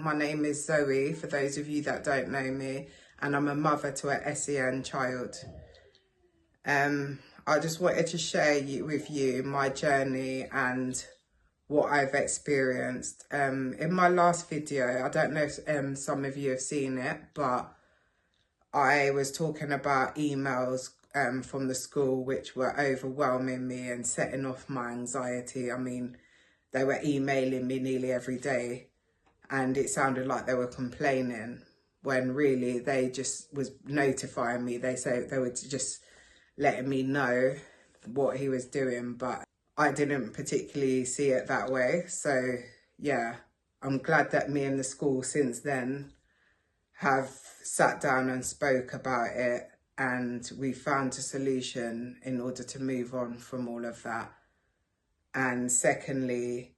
My name is Zoe, for those of you that don't know me, and I'm a mother to an SEN child. I just wanted to share with you my journey and what I've experienced. In my last video, I don't know if some of you have seen it, but I was talking about emails from the school which were overwhelming me and setting off my anxiety. I mean, they were emailing me nearly every day and it sounded like they were complaining when really they just was notifying me. They were just letting me know what he was doing, but I didn't particularly see it that way. So yeah, I'm glad that me and the school since then have sat down and spoke about it, and we found a solution in order to move on from all of that. And secondly,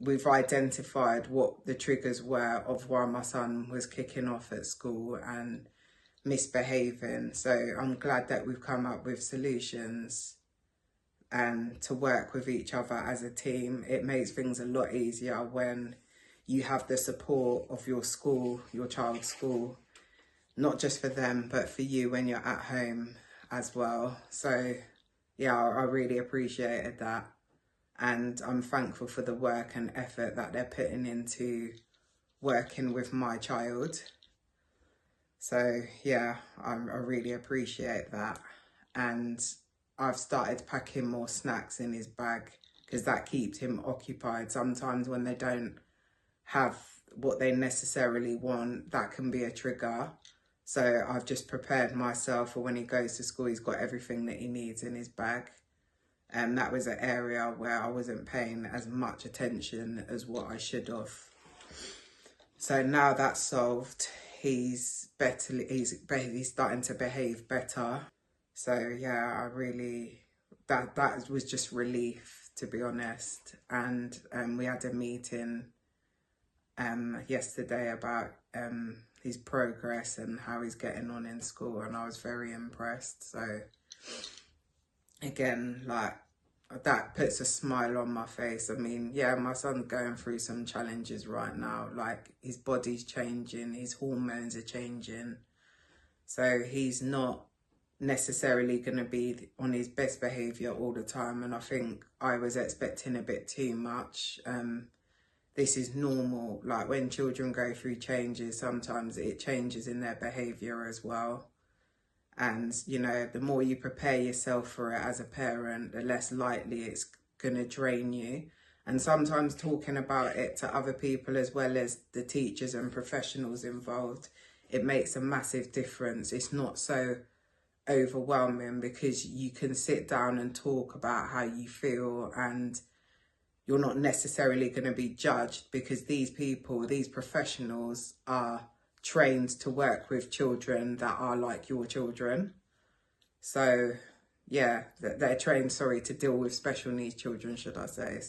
we've identified what the triggers were of why my son was kicking off at school and misbehaving. So I'm glad that we've come up with solutions and to work with each other as a team. It makes things a lot easier when you have the support of your school, your child's school, not just for them, but for you when you're at home as well. So yeah, I really appreciated that. And I'm thankful for the work and effort that they're putting into working with my child. So yeah, I really appreciate that. And I've started packing more snacks in his bag because that keeps him occupied. Sometimes when they don't have what they necessarily want, that can be a trigger. So I've just prepared myself for when he goes to school, he's got everything that he needs in his bag. And that was an area where I wasn't paying as much attention as what I should have. So now that's solved, he's starting to behave better. So yeah, I really, that was just relief, to be honest. And we had a meeting yesterday about his progress and how he's getting on in school, and I was very impressed. So again, like, that puts a smile on my face. I mean, yeah, my son's going through some challenges right now, like his body's changing, his hormones are changing, so he's not necessarily going to be on his best behaviour all the time, and I think I was expecting a bit too much. This is normal. Like, when children go through changes, sometimes it changes in their behaviour as well. And, you know, the more you prepare yourself for it as a parent, the less likely it's going to drain you. And sometimes talking about it to other people as well as the teachers and professionals involved, it makes a massive difference. It's not so overwhelming because you can sit down and talk about how you feel, and you're not necessarily going to be judged because these people, these professionals are trained to work with children that are like your children. So yeah, they're trained, to deal with special needs children, should I say.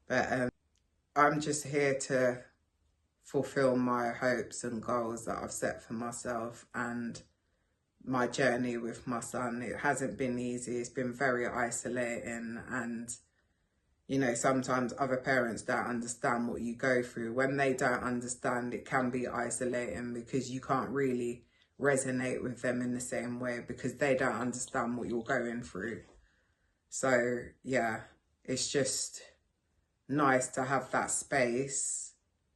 But I'm just here to fulfill my hopes and goals that I've set for myself, and my journey with my son, it hasn't been easy. It's been very isolating, and you know, sometimes other parents don't understand what you go through. When they don't understand, it can be isolating because you can't really resonate with them in the same way because they don't understand what you're going through. So yeah, it's just nice to have that space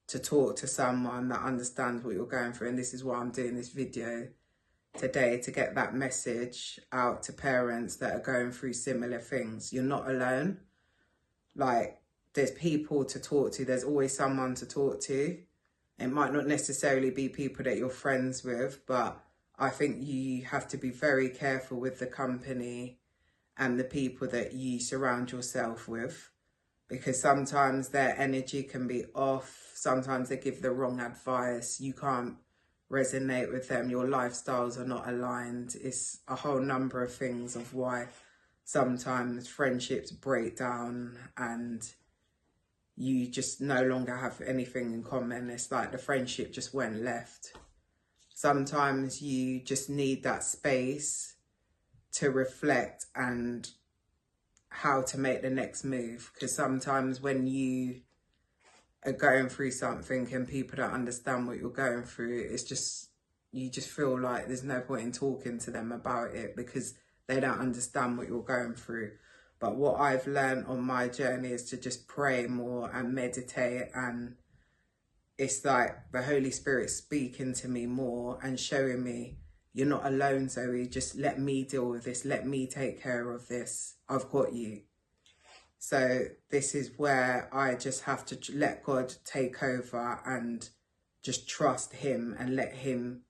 to talk to someone that understands what you're going through. And this is why I'm doing this video today, to get that message out to parents that are going through similar things. You're not alone. Like, there's people to talk to. There's always someone to talk to. It might not necessarily be people that you're friends with, but I think you have to be very careful with the company and the people that you surround yourself with, because sometimes their energy can be off. Sometimes they give the wrong advice. You can't resonate with them. Your lifestyles are not aligned. It's a whole number of things of why sometimes friendships break down and you just no longer have anything in common. It's like the friendship just went left. Sometimes you just need that space to reflect and how to make the next move, because sometimes when you are going through something and people don't understand what you're going through, it's just, you just feel like there's no point in talking to them about it because they don't understand what you're going through. But what I've learned on my journey is to just pray more and meditate, and it's like the Holy Spirit speaking to me more and showing me, you're not alone, Zoe. Just let me deal with this. Let me take care of this. I've got you. So this is where I just have to let God take over and just trust him and let him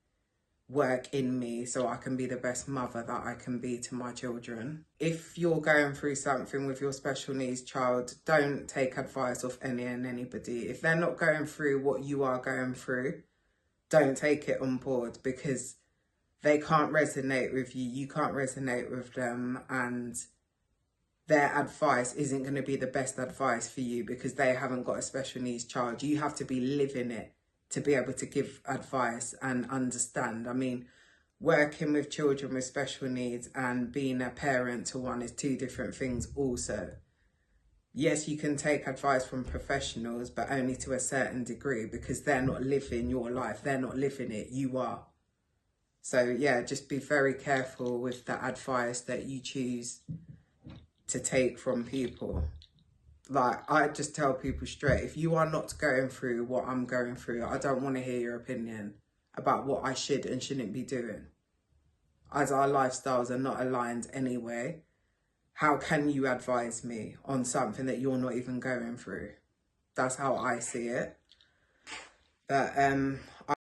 work in me so I can be the best mother that I can be to my children. If you're going through something with your special needs child, don't take advice off any and anybody. If they're not going through what you are going through, don't take it on board, because they can't resonate with you, you can't resonate with them, and their advice isn't going to be the best advice for you because they haven't got a special needs child. You have to be living it to be able to give advice and understand. I mean, working with children with special needs and being a parent to one is two different things also. Yes, you can take advice from professionals, but only to a certain degree, because they're not living your life. They're not living it. You are. So yeah, just be very careful with the advice that you choose to take from people. Like, I just tell people straight, if you are not going through what I'm going through, I don't want to hear your opinion about what I should and shouldn't be doing. As our lifestyles are not aligned anyway, how can you advise me on something that you're not even going through? That's how I see it. But